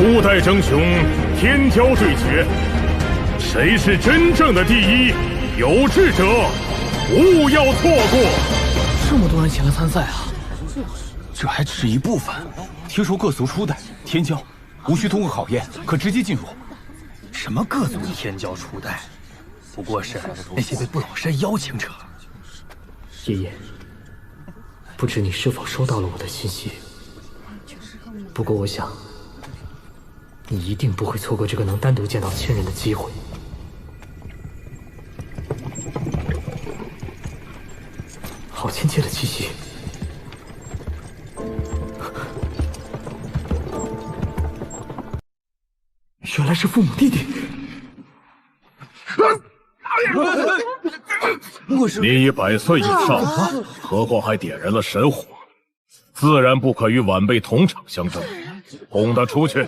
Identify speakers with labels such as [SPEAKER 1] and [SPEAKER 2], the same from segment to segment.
[SPEAKER 1] 初代争雄，天骄对决，谁是真正的第一？有志者勿要错过。
[SPEAKER 2] 这么多人前来参赛啊！
[SPEAKER 3] 这还只是一部分。听说各族初代、天骄无需通过考验，可直接进入。
[SPEAKER 4] 什么各族天骄初代，不过是那些被不老山邀请者。
[SPEAKER 5] 爷爷，不知你是否收到了我的信息？不过我想，你一定不会错过这个能单独见到亲人的机会。好亲切的气息。原来是父母弟弟。
[SPEAKER 1] 你已100岁以上，何况还点燃了神火，自然不可与晚辈同场相争。轰他出去！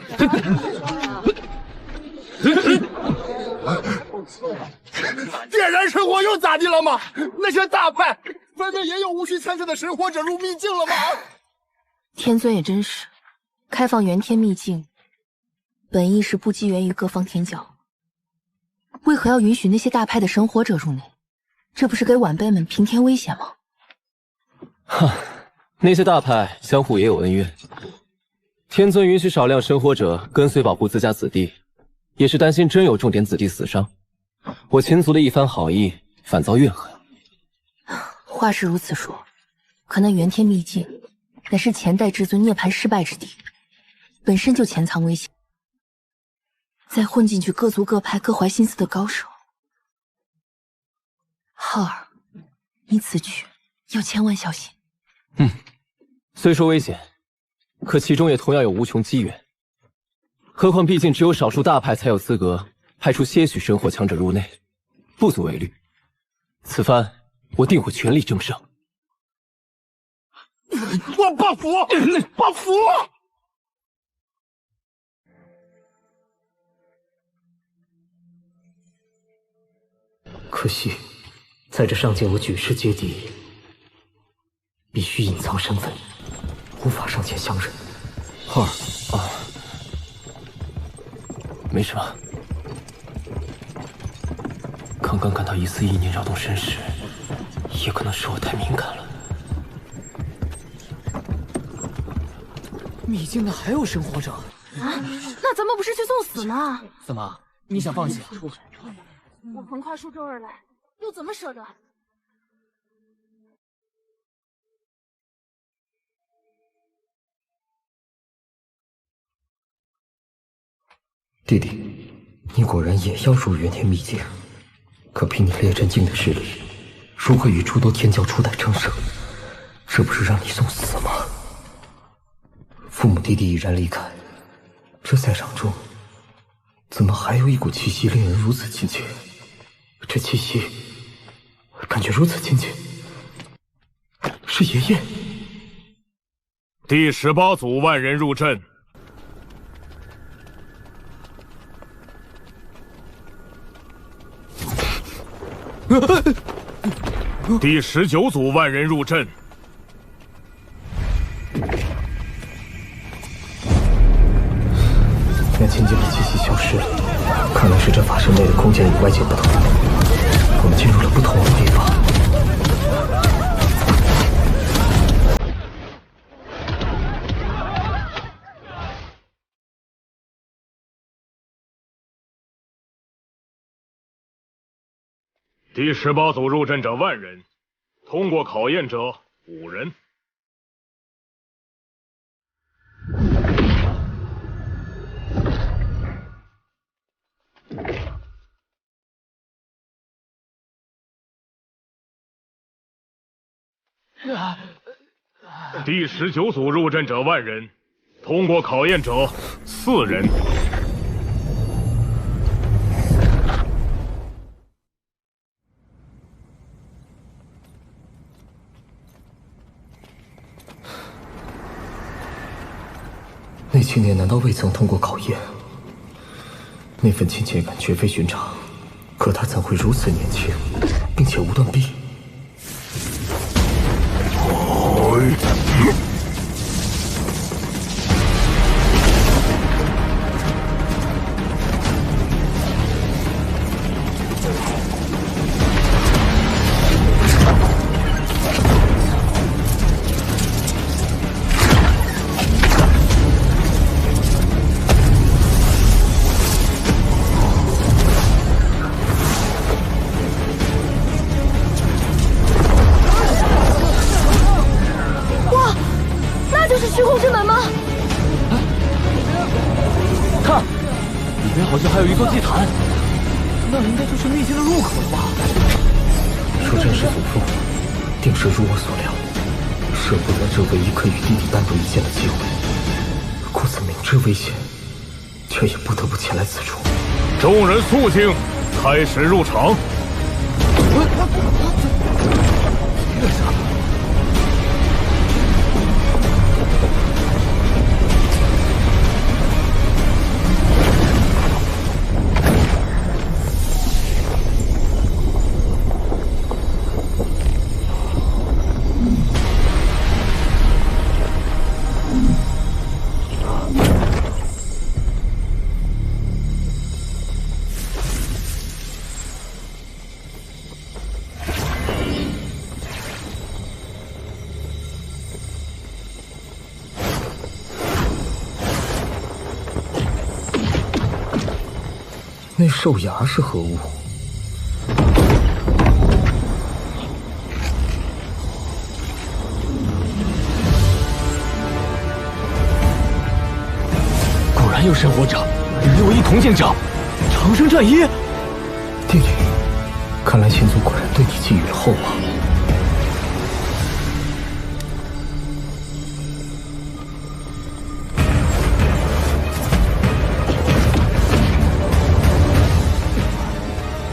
[SPEAKER 6] 点燃神火又咋地了吗？那些大派分明也有无需参赛的神火者入秘境了吗？
[SPEAKER 7] 天尊也真是，开放元天秘境，本意是不羁源于各方天骄，为何要允许那些大派的神火者入内？这不是给晚辈们平添危险吗？
[SPEAKER 8] 哈，那些大派相互也有恩怨。天尊允许少量神火者跟随保护自家子弟，也是担心真有重点子弟死伤。我秦族的一番好意，反遭怨恨。
[SPEAKER 7] 话是如此说，可那元天秘境乃是前代至尊涅槃失败之地，本身就潜藏危险，再混进去各族各派各怀心思的高手。浩儿，你此去要千万小心。
[SPEAKER 8] 虽说危险，可其中也同样有无穷机缘。何况毕竟只有少数大派才有资格派出些许神火强者入内，不足为虑。此番我定会全力争胜。
[SPEAKER 6] 我报复！报复！
[SPEAKER 5] 可惜，在这上界我举世皆敌，必须隐藏身份，无法上前相认。
[SPEAKER 8] 浩儿啊，没什么。刚刚感到一丝意念扰动身时，也可能是我太敏感了。
[SPEAKER 2] 秘境内还有神火者
[SPEAKER 9] 啊？那咱们不是去送死吗？
[SPEAKER 2] 怎么，你想放弃啊？
[SPEAKER 9] 我横跨数洲而来，又怎么舍得？
[SPEAKER 5] 弟弟，你果然也要入元天秘境，可凭你列阵境的实力，如何与诸多天骄初代争胜？这不是让你送死吗？父母弟弟已然离开，这赛场中怎么还有一股气息令人如此亲切？这气息感觉如此亲切，是爷爷。
[SPEAKER 1] 第18组万人入阵。第19组万人入阵。
[SPEAKER 5] 那亲近的气息消失了，看来是这法身内的空间与外界不同，我们进入了不同的地方。
[SPEAKER 1] 第18组入阵者10000人，通过考验者5人。第19组入阵者10000人，通过考验者4人。
[SPEAKER 5] 那青年难道未曾通过考验？那份亲切感绝非寻常，可他怎会如此年轻，并且无断臂？
[SPEAKER 2] 就是秘境的入口了吧？
[SPEAKER 5] 若真是祖父，定是如我所料，舍不得这唯一可与弟弟单独一见的机会，故此明知危险，却也不得不前来此处。
[SPEAKER 1] 众人肃静，开始入场。
[SPEAKER 5] 那兽牙是何物？
[SPEAKER 2] 果然有神火者，与六一同行者，长生战衣。
[SPEAKER 5] 弟弟，看来前族果然对你寄予厚望。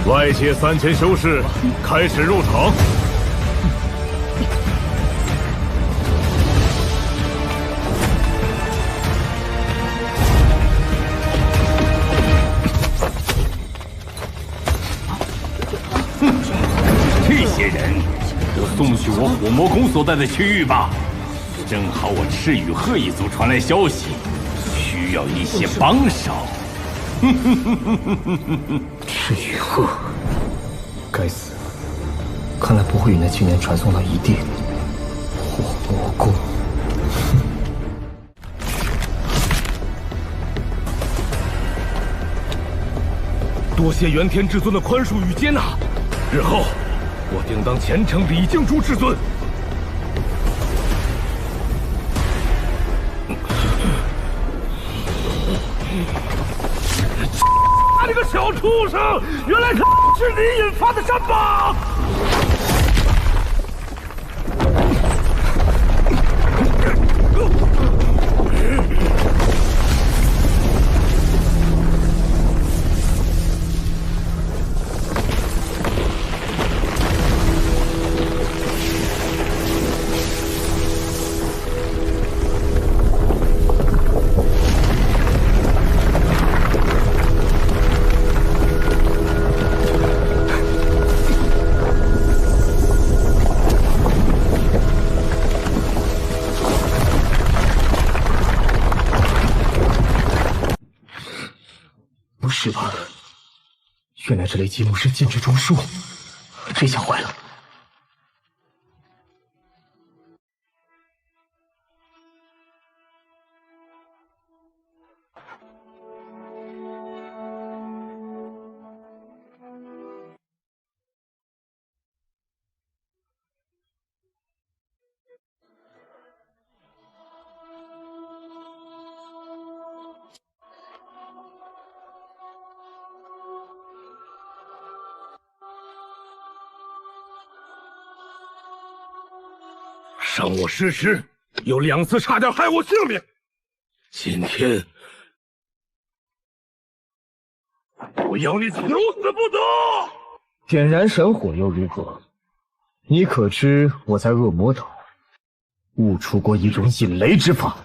[SPEAKER 1] 外界3000修士开始入场。
[SPEAKER 3] 这些人，就送去我火魔宫所在的区域吧。正好我赤羽鹤一族传来消息，需要一些帮手。
[SPEAKER 5] 赤羽鹤，该死！看来不会与那青年传送到一地。火魔宫，
[SPEAKER 1] 多谢元天至尊的宽恕与接纳，日后我定当虔诚礼敬诸至尊。你个小畜生，原来是你引发的战吧！
[SPEAKER 5] 不是吧？原来这类积木是禁制中枢，这下坏了。
[SPEAKER 1] 伤我失师，有2次差点害我性命。今天，我要你求死不得！
[SPEAKER 5] 点燃神火又如何？你可知我在恶魔岛悟出过一种引雷之法？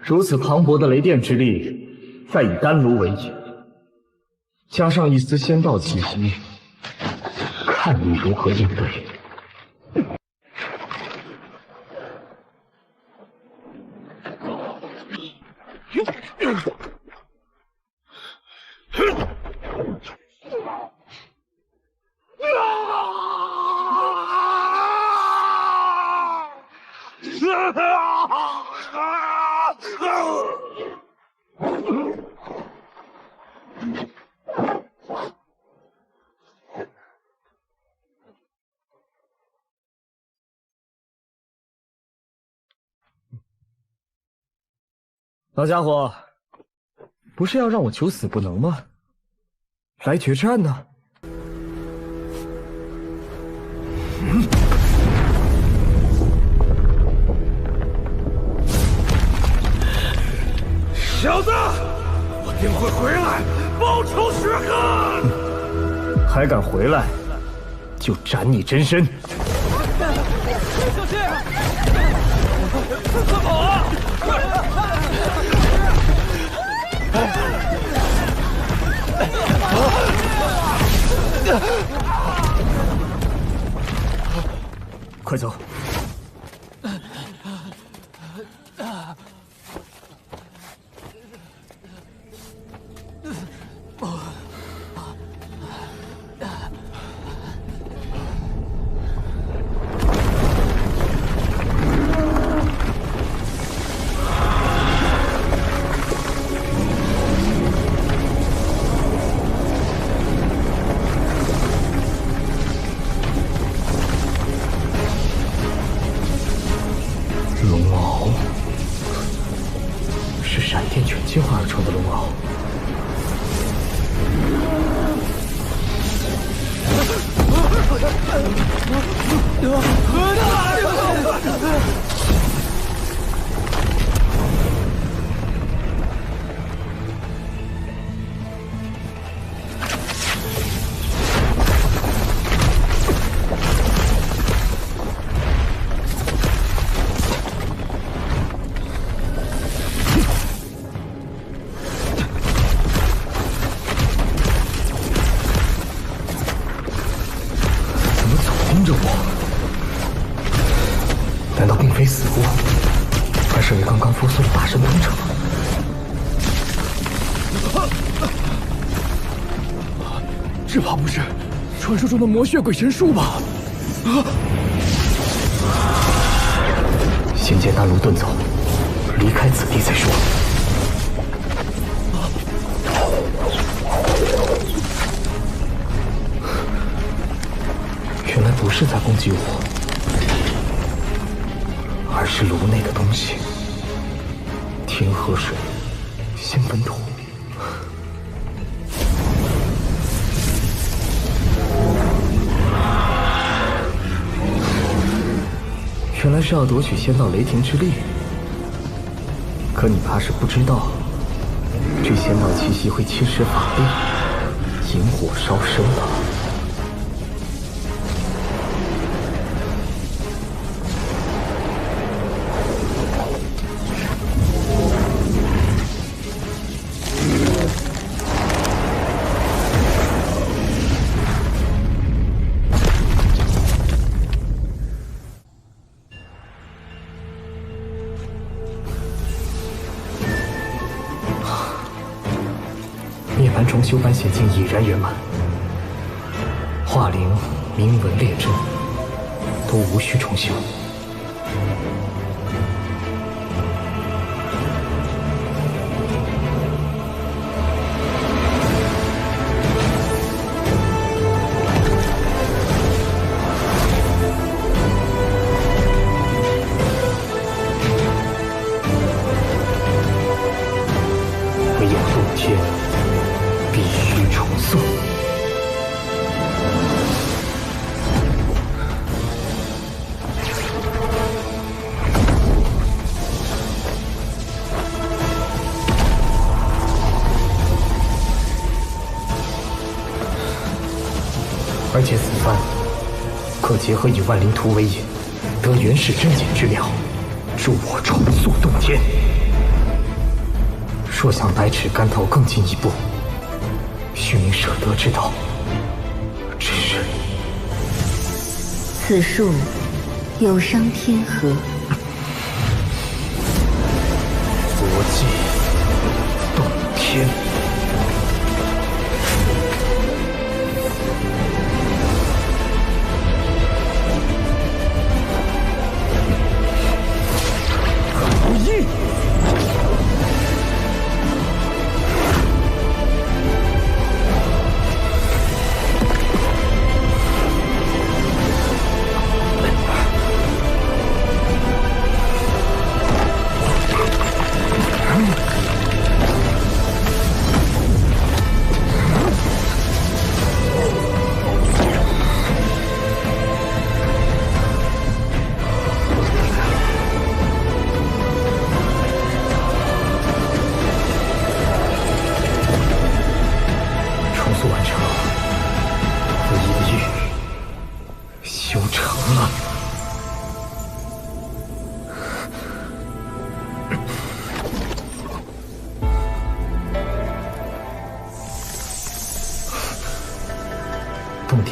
[SPEAKER 5] 如此磅礴的雷电之力，再以丹炉为引，加上一丝仙道气息，看你如何应对。老家伙，不是要让我求死不能吗？来决战呢？
[SPEAKER 6] 小子，我定会回来报仇雪恨！
[SPEAKER 5] 还敢回来，就斩你真身！
[SPEAKER 2] 小心！快跑啊！
[SPEAKER 5] 快走！龙螯是闪电犬进化而成的龙螯。着我，难道并非死物，而是为刚刚复苏的大神通者？
[SPEAKER 2] 这怕不是传说中的魔血鬼神术吧？
[SPEAKER 5] 先见丹炉遁走，离开此地再说。原来不是在攻击我，而是炉内的东西。天河水，仙本土。原来是要夺取仙道雷霆之力，可你怕是不知道，这仙道气息会侵蚀法力，引火烧身了。涅槃重修般险境已然圆满，化灵、铭文、列阵都无需重修。唯有洞天必须重塑。而且此番可结合以万灵图为引，得原始真解之妙，助我重塑洞天。若想百尺竿头更进一步，须明舍得之道。只是
[SPEAKER 7] 此术有伤天和。
[SPEAKER 5] 佛技洞天。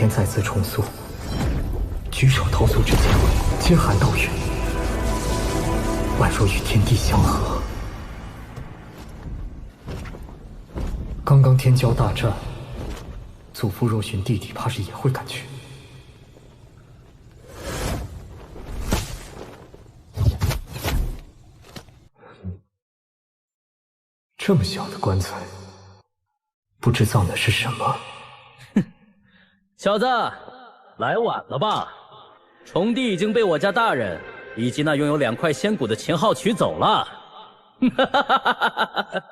[SPEAKER 5] 天再次重塑，举手投足之间，皆含道运，宛若与天地相合。刚刚天骄大战，祖父若寻弟弟，怕是也会感觉。这么小的棺材，不知葬的是什么？
[SPEAKER 10] 哼，小子，来晚了吧？重帝已经被我家大人以及那拥有2块仙骨的秦昊取走了。哈哈哈哈哈哈！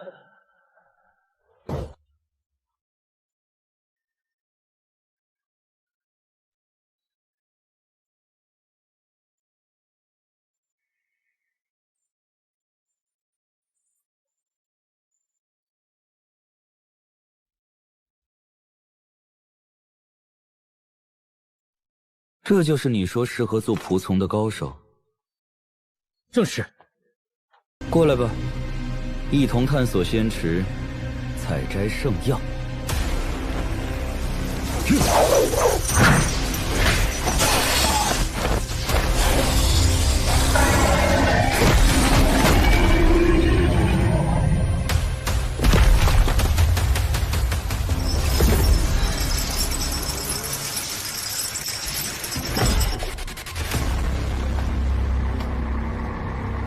[SPEAKER 11] 这就是你说适合做仆从的高手。
[SPEAKER 10] 正是。
[SPEAKER 11] 过来吧，一同探索仙池，采摘圣药。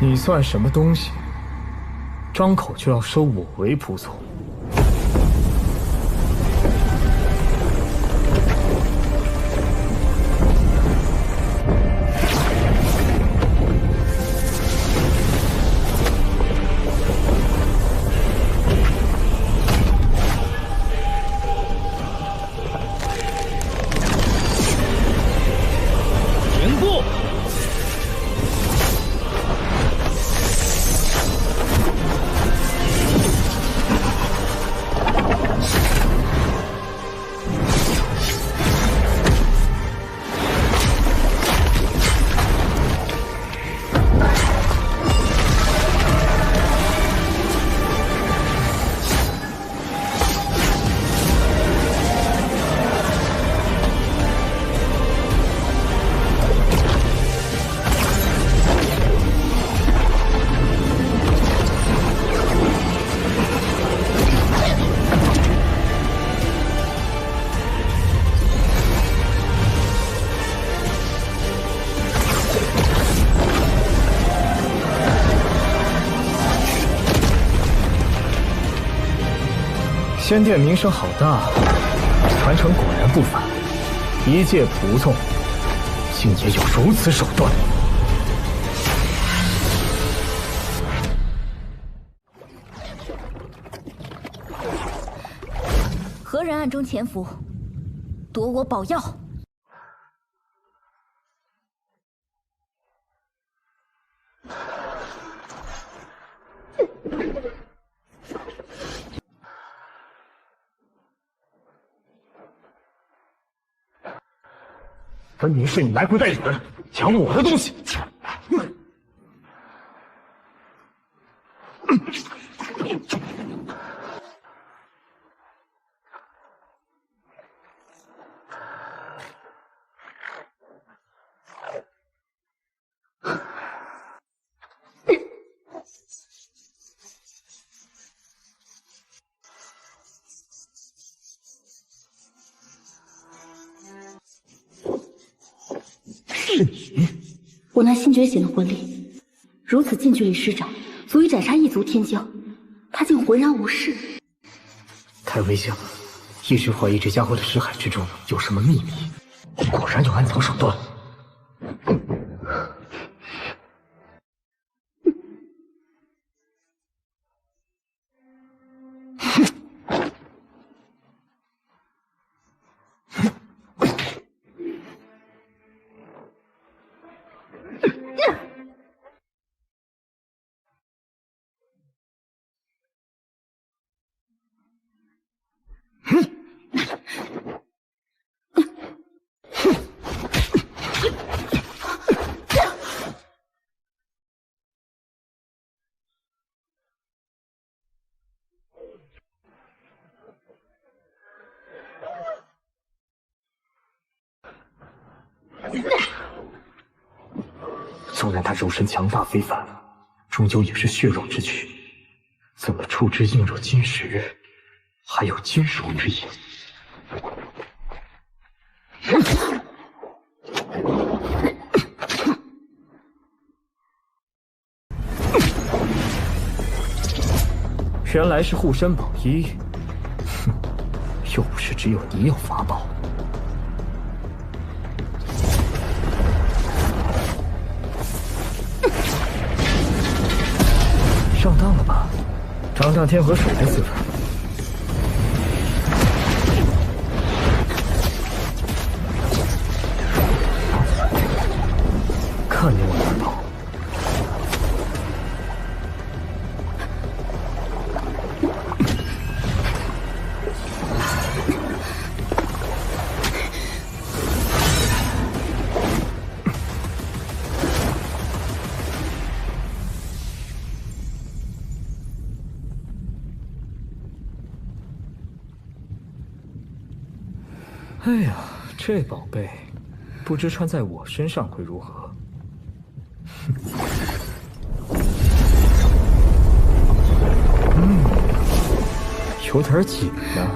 [SPEAKER 5] 你算什么东西？张口就要收我为仆从？
[SPEAKER 10] 停步！
[SPEAKER 5] 仙殿名声好大，传承果然不凡。一介仆从，竟也有如此手段。
[SPEAKER 12] 何人暗中潜伏，夺我宝药？
[SPEAKER 2] 分明是你来回带人，抢了我的东西。
[SPEAKER 12] 是你！我那新觉醒的魂力，如此近距离施展，足以斩杀一族天骄，他竟浑然无事。
[SPEAKER 5] 太危险了，一直怀疑这家伙的识海之中有什么秘密，果然有暗藏手段。纵然他肉身强大非凡，终究也是血肉之躯，怎么触之硬若金石，还有金属之音？
[SPEAKER 2] 原来是护身宝衣，
[SPEAKER 5] 哼，又不是只有你有法宝。上当了吧？尝尝天和水的滋味。看你往哪跑！哎呀，这宝贝，不知穿在我身上会如何？有点紧呢。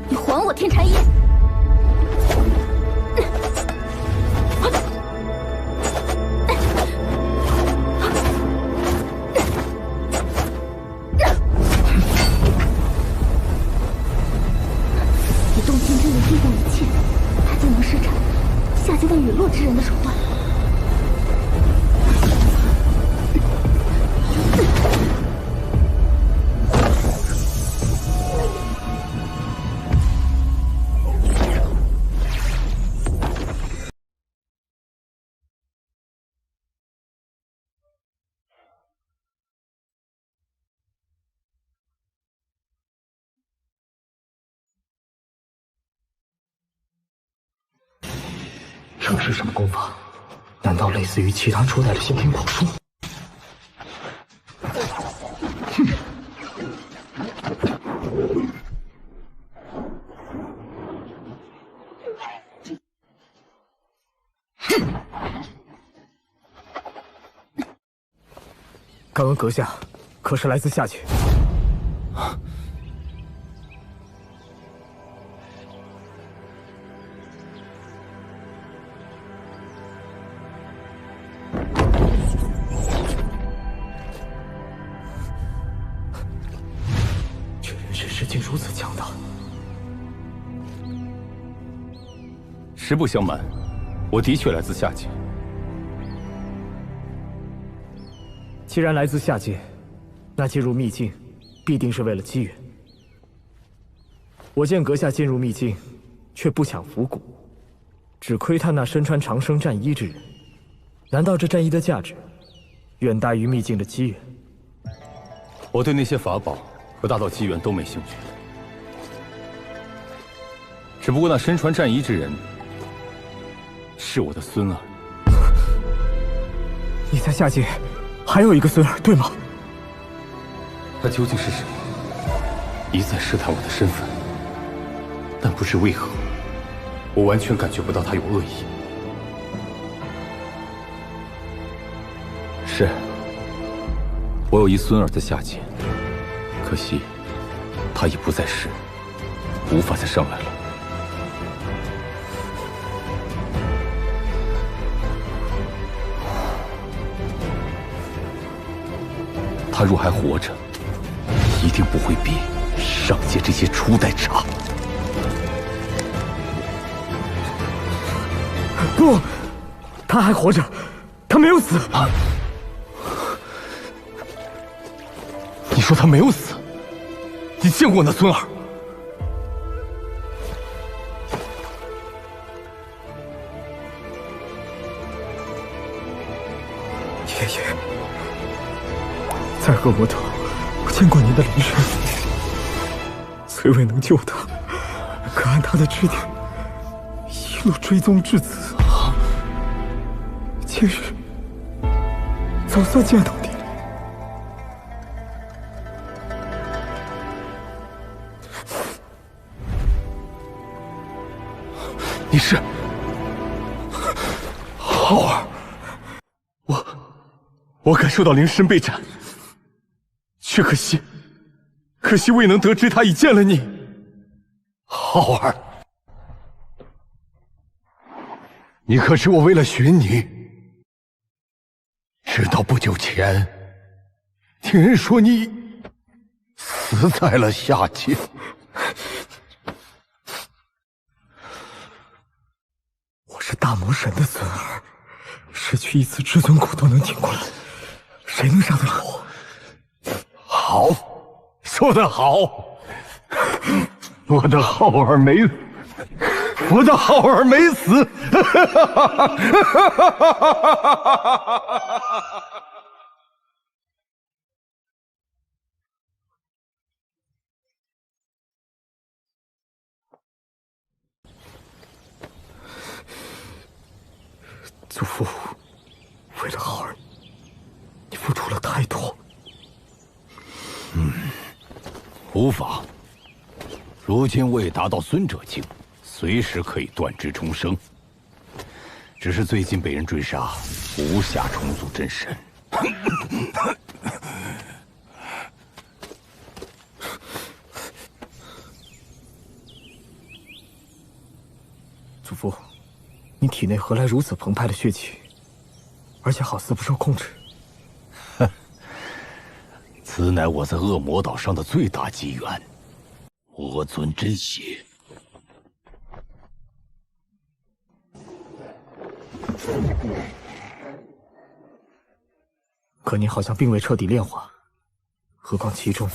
[SPEAKER 12] 你还我天禅衣！以洞天之人替代一切，他就能施展下阶段陨落之人的手段。
[SPEAKER 5] 这是什么功法？难道类似于其他初代的仙品宝术？
[SPEAKER 2] 敢问阁下，可是来自下界？
[SPEAKER 5] 这人世实竟如此强大！
[SPEAKER 3] 实不相瞒，我的确来自下界。
[SPEAKER 2] 既然来自下界，那进入秘境必定是为了机缘。我见阁下进入秘境，却不抢腐骨，只窥探那身穿长生战衣之人。难道这战衣的价值远大于秘境的机缘？
[SPEAKER 3] 我对那些法宝和大道机缘都没兴趣，只不过那身穿战衣之人是我的孙儿。
[SPEAKER 2] 你在下界还有一个孙儿，对吗？
[SPEAKER 3] 他究竟是谁？一再试探我的身份，但不知为何，我完全感觉不到他有恶意。是，我有一孙儿在下界，可惜他已不在世，无法再上来了。他若还活着，一定不会比上界这些初代差。
[SPEAKER 2] 不，他还活着，他没有死。
[SPEAKER 3] 你说他没有死？你见过我那孙儿？
[SPEAKER 2] 爷爷，在鄂摩特，我见过您的灵身，虽未能救他，可按他的指点，一路追踪至此。今日总算见到你了。
[SPEAKER 3] 你是？
[SPEAKER 13] 浩儿，我感受到灵身被斩，却可惜未能得知他已见了你。浩儿，你可知我为了寻你，直到不久前，听人说你死在了下界。
[SPEAKER 2] 我是大魔神的孙儿，失去一丝至尊骨都能挺过来，谁能杀得了我？
[SPEAKER 13] 好，说得好，我的浩儿没死，我的浩儿没死。
[SPEAKER 2] 祖父，为了浩儿，你付出了太多。
[SPEAKER 3] 无法，如今我已达到孙者境，随时可以断肢重生。只是最近被人追杀，无暇重组真身。
[SPEAKER 2] 祖父，你体内何来如此澎湃的血气，而且好似不受控制？
[SPEAKER 3] 此乃我在恶魔岛上的最大机缘，魔尊真血。
[SPEAKER 2] 可你好像并未彻底炼化，何况其中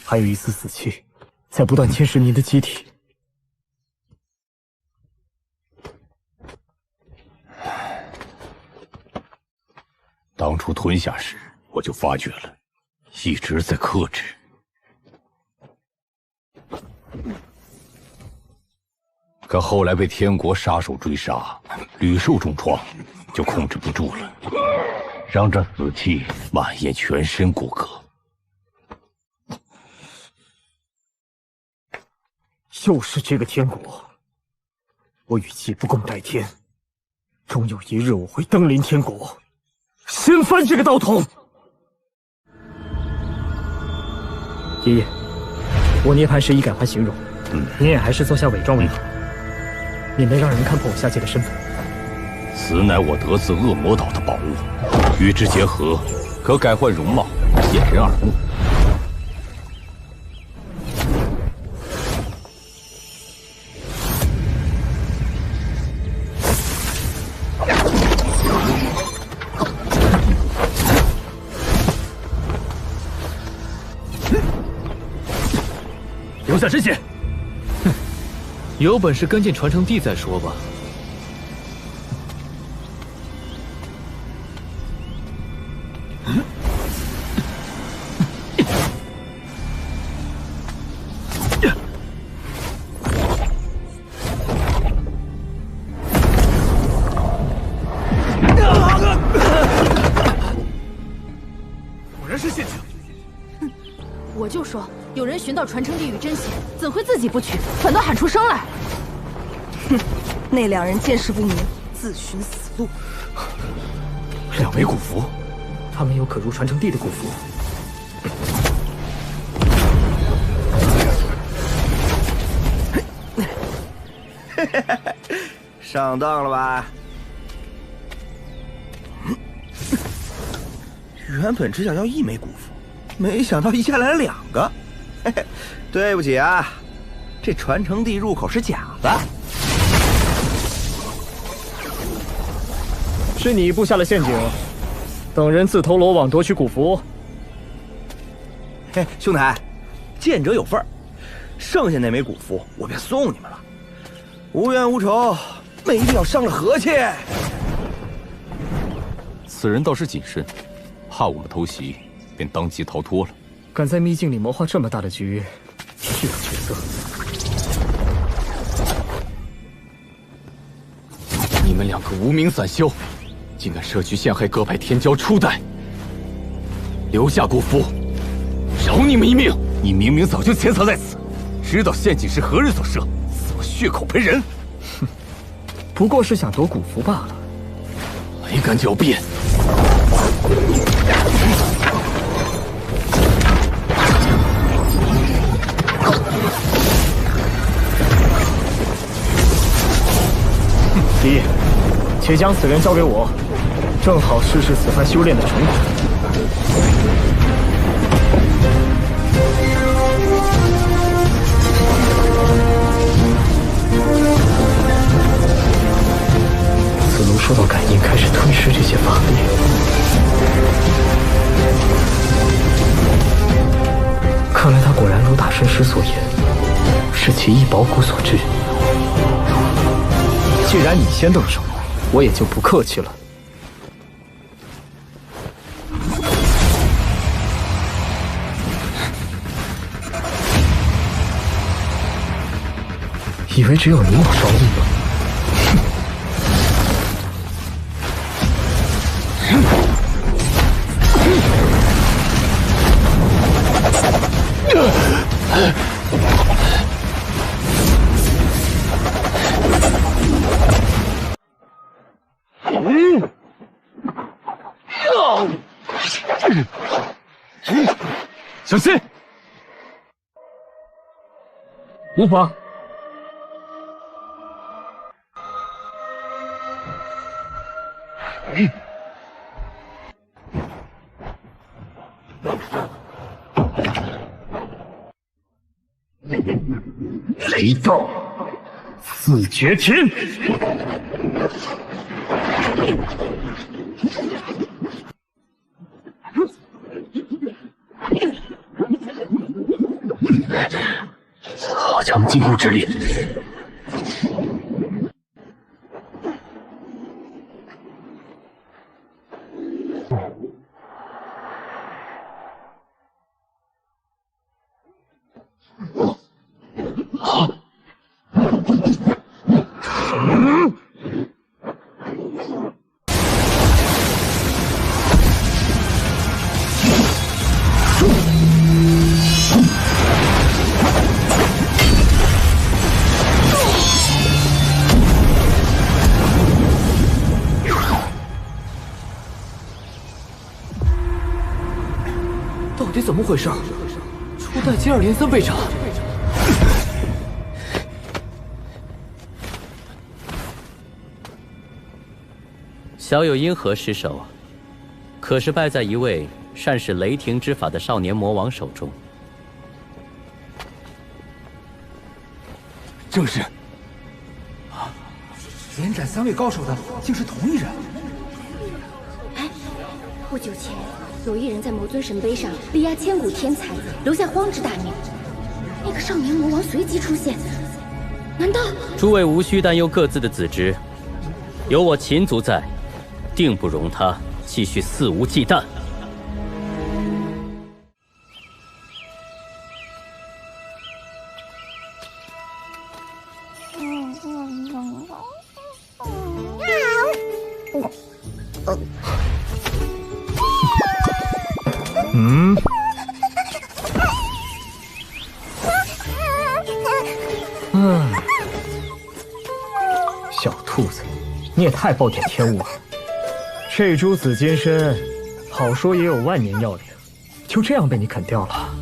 [SPEAKER 2] 还有一丝死气，在不断侵蚀您的机体。
[SPEAKER 3] 当初吞下时，我就发觉了，一直在克制。可后来被天国杀手追杀，屡受重创，就控制不住了，让这死气蔓延全身骨骼。
[SPEAKER 2] 又是这个天国，我与其不共戴天，终有一日我会登临天国，掀翻这个道统。爷爷，我涅槃时已改换形容，您也还是做下伪装为好，免得让人看破我下界的身份。
[SPEAKER 3] 此乃我得自恶魔岛的宝物，与之结合，可改换容貌，掩人耳目。
[SPEAKER 10] 留下真血！
[SPEAKER 8] 哼，有本事跟进传承地再说吧。
[SPEAKER 10] 果然是陷阱。
[SPEAKER 9] 我就说，有人寻到传承地与真血，怎会自己不取，反倒喊出声来？
[SPEAKER 14] 哼，那两人见识不明，自寻死路。
[SPEAKER 2] 两枚古符，他们有可入传承地的古符。
[SPEAKER 15] 上当了吧？原本只想要一枚古符，没想到一下来了2个。嘿嘿，对不起啊，这传承地入口是假的。
[SPEAKER 2] 是你布下了陷阱，等人自投罗网夺取古符。
[SPEAKER 15] 嘿，兄台，见者有份儿，剩下那枚古符我便送你们了，无冤无仇，没必要伤了和气。
[SPEAKER 3] 此人倒是谨慎，怕我们偷袭，便当即逃脱了。
[SPEAKER 2] 敢在秘境里谋划这么大的局，是有角色。
[SPEAKER 8] 你们2个无名散修，竟敢设局陷害各派天骄初代，留下古符，饶你们一命！
[SPEAKER 3] 你明明早就潜藏在此，知道陷阱是何人所设，怎么血口喷人？
[SPEAKER 2] 哼，不过是想夺古符罢了。
[SPEAKER 13] 谁敢狡辩？
[SPEAKER 2] 敌，且将此人交给我，正好试试此番修炼的成果。此炉受到感应，开始吞噬这些法力。看来他果然如大神师所言，是奇异宝骨所致。既然你先动手，我也就不客气了。以为只有你有双翼吗？
[SPEAKER 13] 小心！无妨。
[SPEAKER 2] 雷道四绝天。
[SPEAKER 13] 好强禁锢之力！
[SPEAKER 2] 到底怎么回事？初代接二连三被斩。
[SPEAKER 10] 小有因何失手，可是败在一位善使雷霆之法的少年魔王手中。
[SPEAKER 13] 正是。
[SPEAKER 16] 连斩3位高手的竟是同一人。
[SPEAKER 12] 哎，不久前有一人在魔尊神碑上力压千古天才，留下荒之大名。那个少年魔王随即出现，难道？
[SPEAKER 10] 诸位无需担忧各自的子侄，有我秦族在，定不容他继续肆无忌惮。
[SPEAKER 2] 小兔子，你也太暴殄天物了。这株紫金参，好说也有万年药龄，就这样被你啃掉了。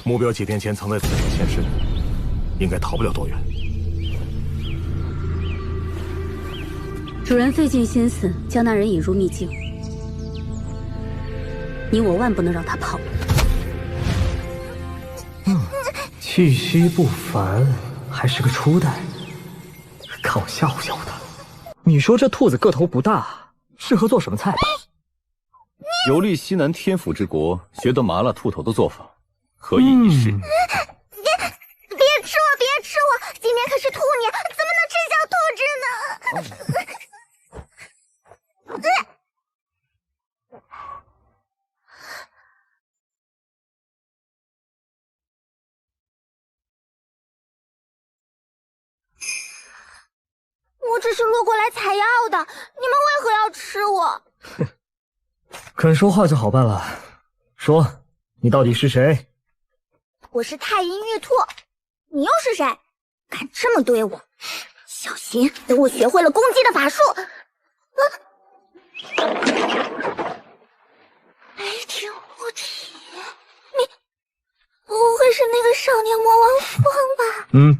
[SPEAKER 1] 目标几天前曾在此处现身，应该逃不了多远。
[SPEAKER 12] 主人费尽心思将那人引入秘境，你我万不能让他跑。
[SPEAKER 2] 气息不凡，还是个初代，看我吓唬吓唬他。你说这兔子个头不大，适合做什么菜？
[SPEAKER 3] 游历西南天府之国，学得麻辣兔头的做法，可以一试。
[SPEAKER 12] 别吃我，别吃我！今天可是兔年，怎么能吃小兔子呢？我只是路过来采药的，你们为何要吃我？
[SPEAKER 2] 肯说话就好办了。说，你到底是谁？
[SPEAKER 12] 我是太阴玉兔，你又是谁？敢这么对我，小心等我学会了攻击的法术！雷霆护体，你不会是那个少年魔王风吧？
[SPEAKER 2] 嗯。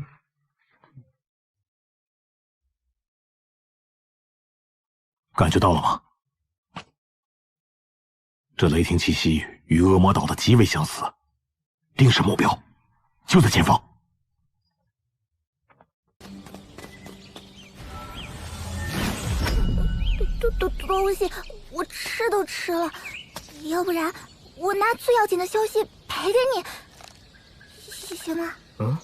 [SPEAKER 3] 感觉到了吗？这雷霆气息与恶魔岛的极为相似，定是目标，就在前方。
[SPEAKER 12] 东西我吃都吃了，要不然我拿最要紧的消息赔给你，行吗？
[SPEAKER 2] 嗯。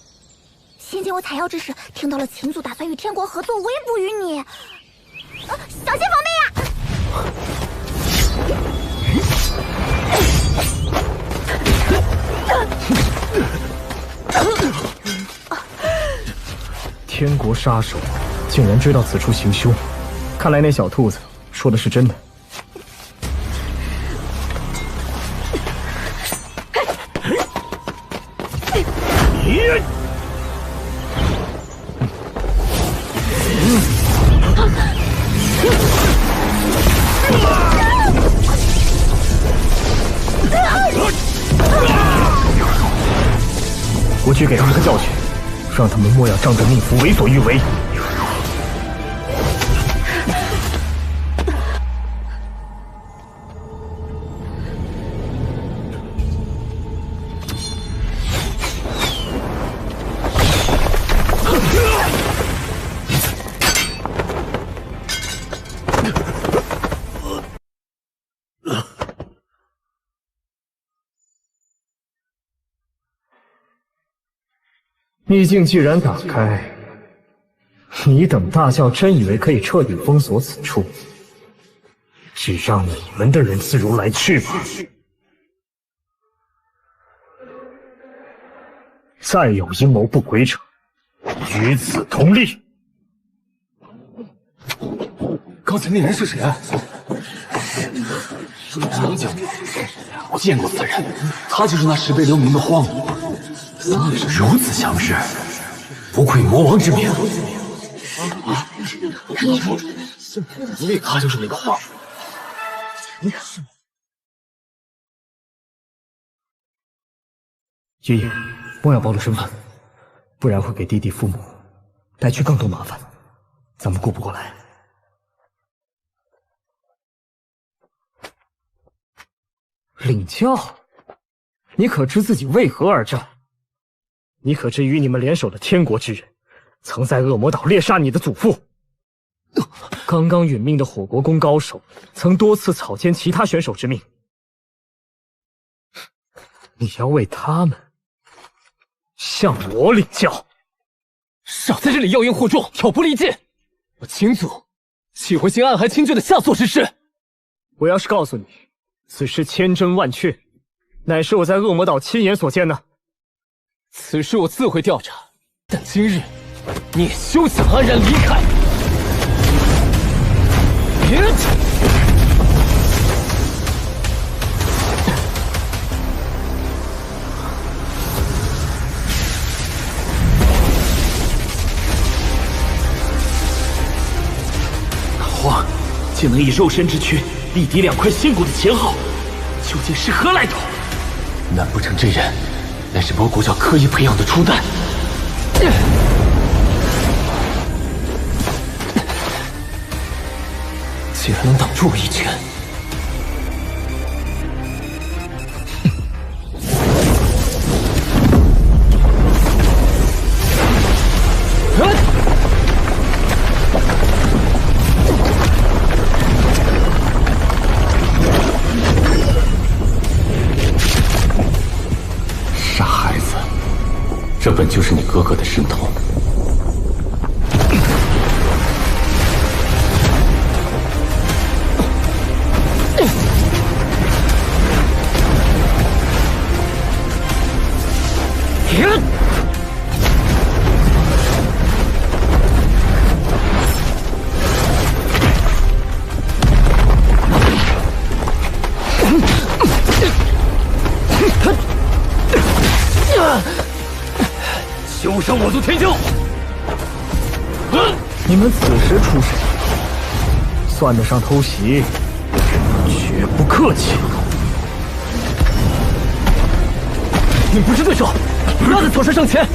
[SPEAKER 12] 先前我采药之时，听到了秦族打算与天国合作围捕于你。小心防备呀！
[SPEAKER 2] 天国杀手竟然追到此处行凶，看来那小兔子说的是真的。我去给他们个教训，让他们莫要仗着命符为所欲为。秘境既然打开，你等大教真以为可以彻底封锁此处，只让你们的人自如来去吧。再有阴谋不轨者，与此同力。
[SPEAKER 13] 刚才那人是谁啊？
[SPEAKER 3] 张将军，我见过此人，
[SPEAKER 13] 他就是那10倍留名的荒武。
[SPEAKER 3] 如此强势，不愧魔王之名。
[SPEAKER 13] 他就是那个荒武。
[SPEAKER 2] 爷爷，莫要暴露身份，不然会给弟弟父母带去更多麻烦，咱们顾不过来。领教？你可知自己为何而战？你可知与你们联手的天国之人，曾在恶魔岛猎杀你的祖父？刚刚殒命的火国宫高手，曾多次草菅其他选手之命。你要为他们向我领教！
[SPEAKER 8] 少在这里妖言惑众，挑拨离间！我秦祖岂会行暗害亲眷的下作之事？
[SPEAKER 2] 我要是告诉你，此事千真万确，乃是我在恶魔岛亲眼所见的。
[SPEAKER 8] 此事我自会调查，但今日你也休想安然离开！
[SPEAKER 17] 大荒竟能以肉身之躯力敌2块仙骨的前号，究竟是何来头？难不成这人乃是某国教刻意培养的初代？
[SPEAKER 8] 竟然能挡住我一拳！
[SPEAKER 17] 傻孩子，这本就是你哥哥的神通。休伤我族天骄！
[SPEAKER 2] 你们此时出手，算得上偷袭，绝不客气。
[SPEAKER 8] 你不是对手，不要再草率上前！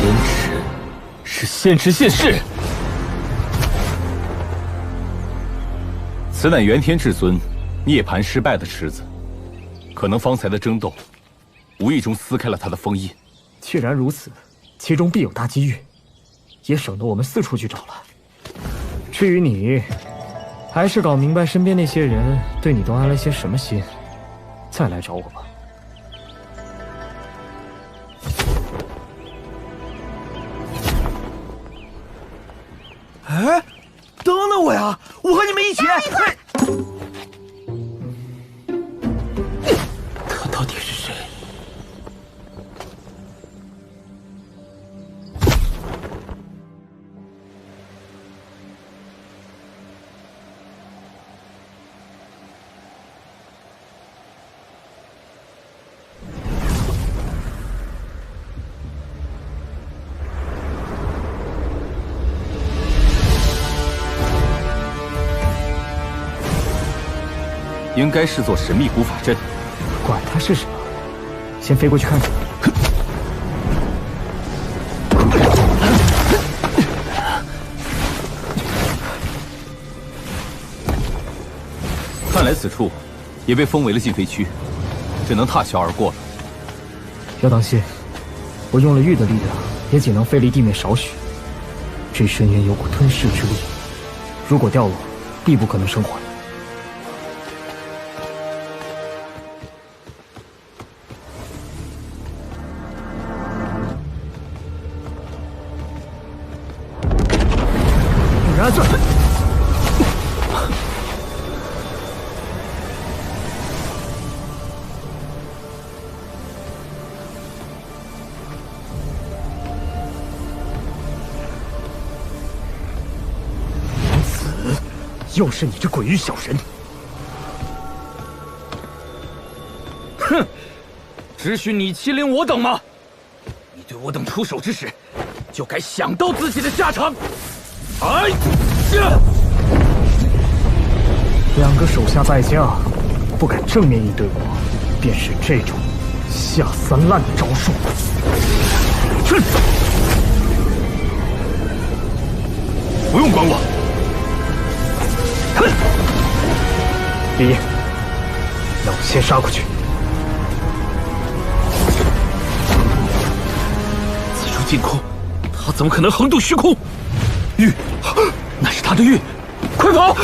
[SPEAKER 17] 先池是先池现世，
[SPEAKER 3] 此乃元天至尊涅槃失败的池子，可能方才的争斗无意中撕开了他的封印。
[SPEAKER 2] 既然如此，其中必有大机遇，也省得我们四处去找了。至于你，还是搞明白身边那些人对你都安了些什么心，再来找我吧。
[SPEAKER 15] 哎，等等我呀！我和你们一起。
[SPEAKER 17] 他到底是谁？
[SPEAKER 3] 应该是座神秘古法阵。
[SPEAKER 2] 管它是什么，先飞过去看看。
[SPEAKER 3] 看来此处也被封为了禁飞区，只能踏桥而过了。
[SPEAKER 2] 要当心，我用了玉的力量，也仅能飞离地面少许。这深渊有股吞噬之力，如果掉落，必不可能生还。拿着！死！又是你这鬼域小人！
[SPEAKER 17] 哼！只许你欺凌我等吗？你对我等出手之时，就该想到自己的下场。哎！
[SPEAKER 2] 两个手下败将，不敢正面应对我，便是这种下三滥的招数。哼！
[SPEAKER 17] 不用管我。
[SPEAKER 2] 哼！李，让我先杀过去。
[SPEAKER 17] 此处净空，他怎么可能横渡虚空？玉，那是他的玉，快跑！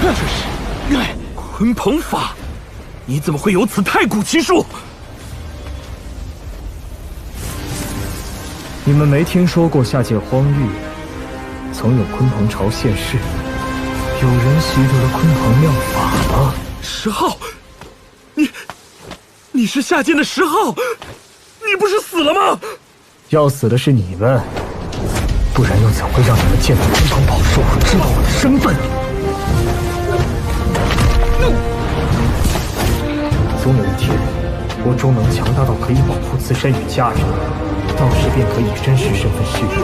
[SPEAKER 17] 这是鲲鹏法，你怎么会有此太古奇术？
[SPEAKER 2] 你们没听说过下界荒域曾有鲲鹏朝现世？有人习得了鲲鹏妙法吗
[SPEAKER 17] ？10号，你是下界的10号，你不是死了吗？
[SPEAKER 2] 要死的是你们，不然又怎会让你们见到鲲鹏宝术，知道我的身份？总有一天，我终能强大到可以保护自身与家人，到时便可以真实身份示人，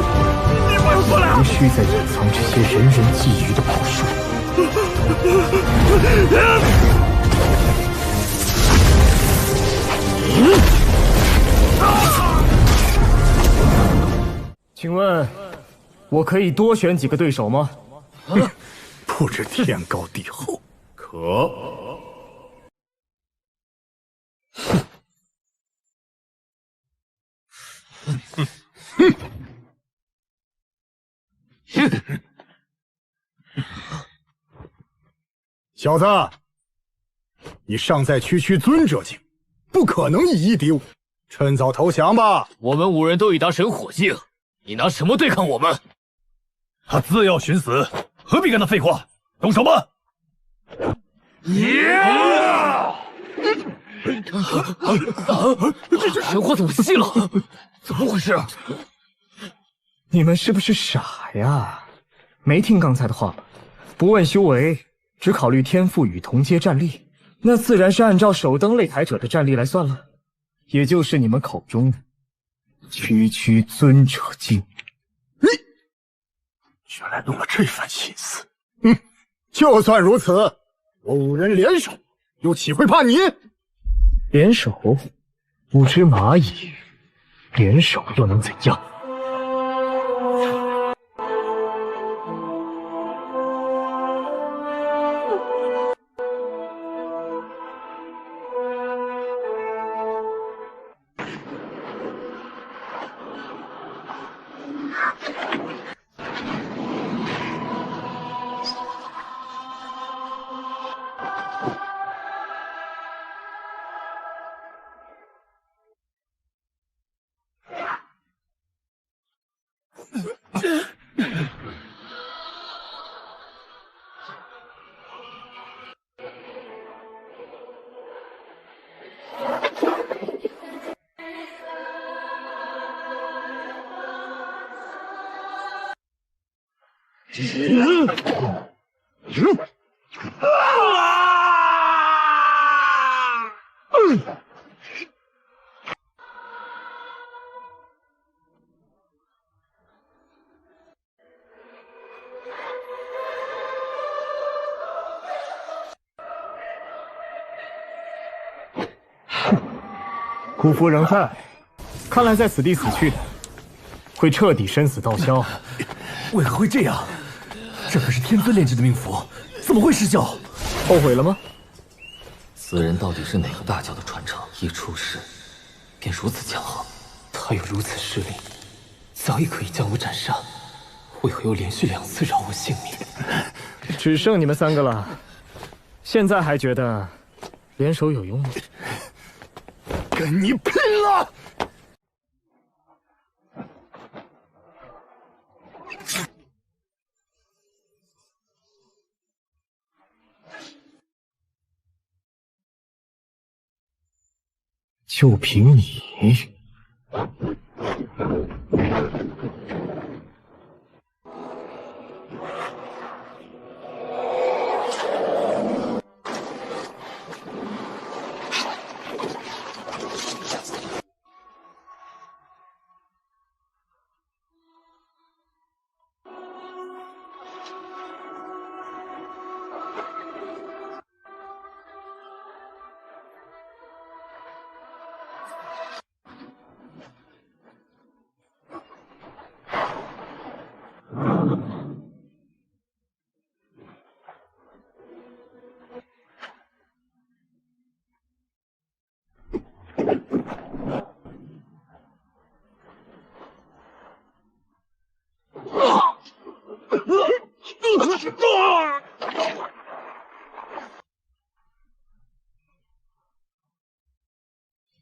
[SPEAKER 2] 无需再隐藏这些人人觊觎的宝术。请问，我可以多选几个对手吗？
[SPEAKER 6] 不知天高地厚，
[SPEAKER 1] 可。
[SPEAKER 6] 小子，你尚在区区尊者境，不可能以一敌五，趁早投降吧。
[SPEAKER 17] 我们5人都已达神火境，你拿什么对抗我们？
[SPEAKER 1] 他自要寻死，何必跟他废话？动手吧！
[SPEAKER 17] 这神火怎么熄了？怎么回事？
[SPEAKER 2] 你们是不是傻呀？没听刚才的话吗？不问修为，只考虑天赋与同阶战力，那自然是按照首登擂台者的战力来算了，也就是你们口中的区区尊者境。
[SPEAKER 6] 原来动了这番心思。就算如此，我5人联手，又岂会怕你？
[SPEAKER 2] 联手不知蚂蚁，联手又能怎样？姑夫仍在，看来在此地死去的会彻底生死道消。
[SPEAKER 17] 为何会这样？这可是天尊炼制的命符，怎么会失效？
[SPEAKER 2] 后悔了吗？
[SPEAKER 5] 此人到底是哪个大教的传承？一出世便如此强横，他有如此实力，早已可以将我斩杀，为何又连续2次饶我性命？
[SPEAKER 2] 只剩你们3个了，现在还觉得联手有用吗？
[SPEAKER 6] 跟你拼了！
[SPEAKER 2] 就凭你，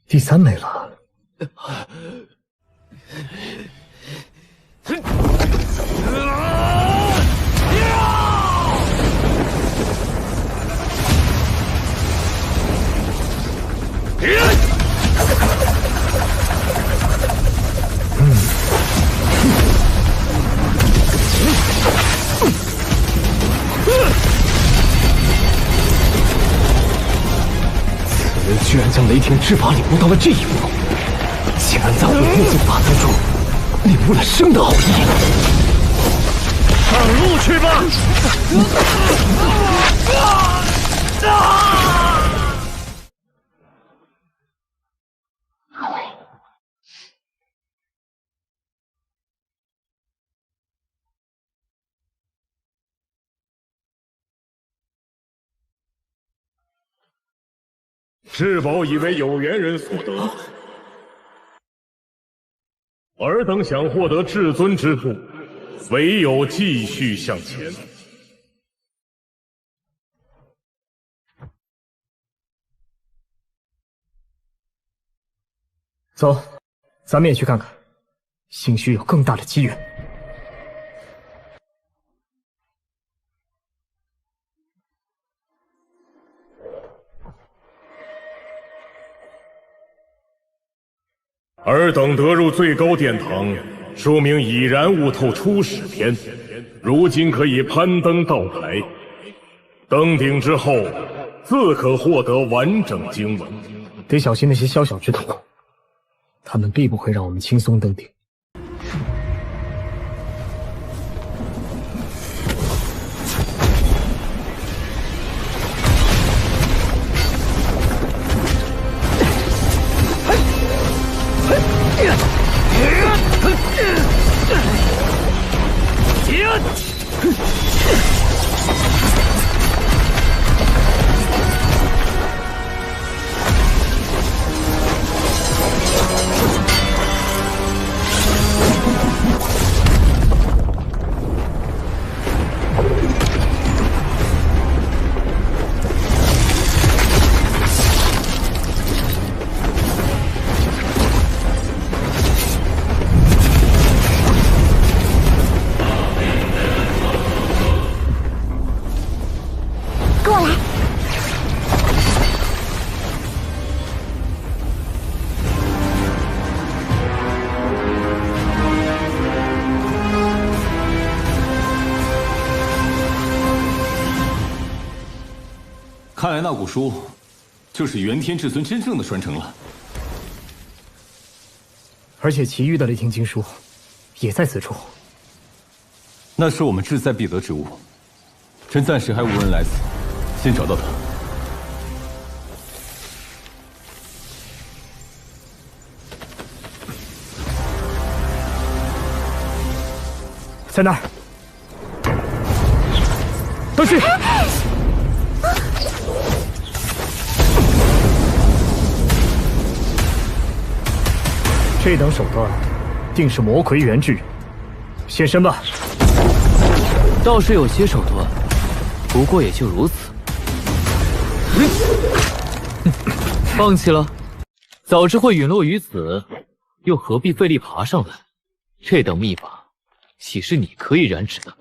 [SPEAKER 2] 第3枚了。此人居然将雷霆之法领悟到了这一步，竟然在我悟性法则中领悟了生的奥义。上路去吧！
[SPEAKER 1] 至宝已为有缘人所得，尔等想获得至尊之物，唯有继续向前。
[SPEAKER 2] 走，咱们也去看看，兴许有更大的机缘。
[SPEAKER 1] 尔等得入最高殿堂，说明已然悟透初始篇，如今可以攀登道台。登顶之后，自可获得完整经文。
[SPEAKER 2] 得小心那些宵小之徒，他们必不会让我们轻松登顶。
[SPEAKER 13] 看来那古书就是元天至尊真正的传承了，
[SPEAKER 2] 而且其余的雷霆经书也在此处。
[SPEAKER 13] 那是我们志在必得之物，朕暂时还无人来此，先找到他。
[SPEAKER 2] 在那儿，都去！这等手段，定是魔魁元之人。现身吧！
[SPEAKER 17] 倒是有些手段，不过也就如此。放弃了，早知会陨落于此，又何必费力爬上来？这等秘法，岂是你可以染指的？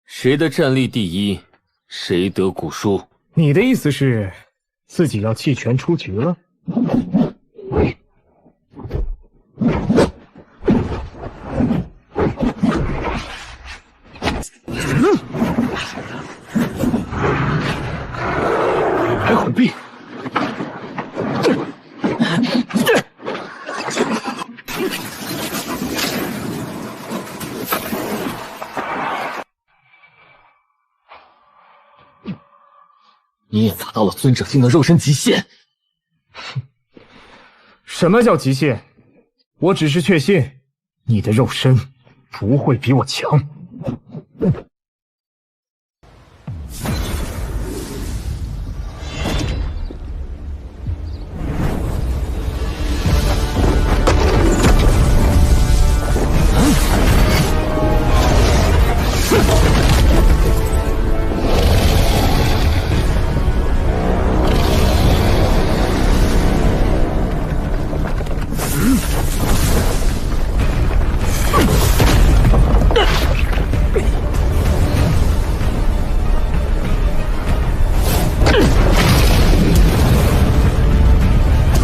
[SPEAKER 17] 谁的战力第一，谁得古书。
[SPEAKER 2] 你的意思是，自己要弃权出局了？
[SPEAKER 17] 还混币！你也达到了尊者境的肉身极限。
[SPEAKER 2] 什么叫极限？我只是确信你的肉身不会比我强。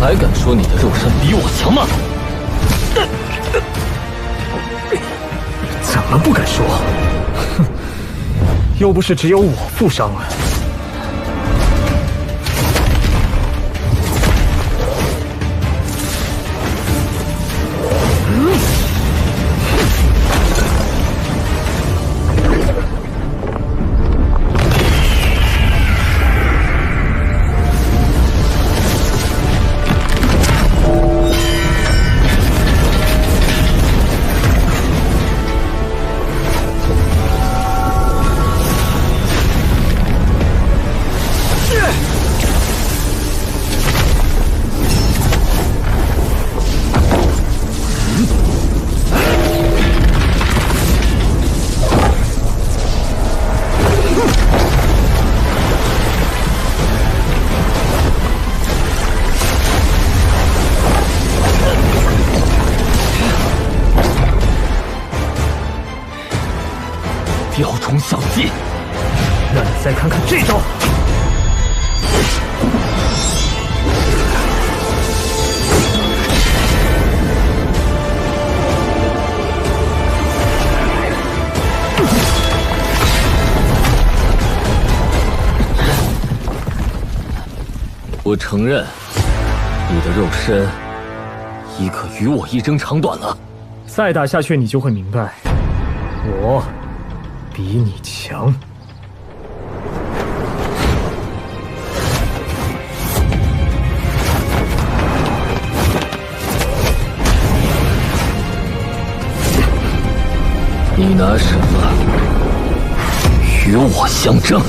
[SPEAKER 17] 还敢说你的肉身比我强吗？
[SPEAKER 2] 怎么不敢说？哼，又不是只有我负伤了。看看这招！
[SPEAKER 8] 我承认，你的肉身已可与我一争长短了。
[SPEAKER 2] 再打下去，你就会明白，我比你强。
[SPEAKER 8] 你拿什么与我相争？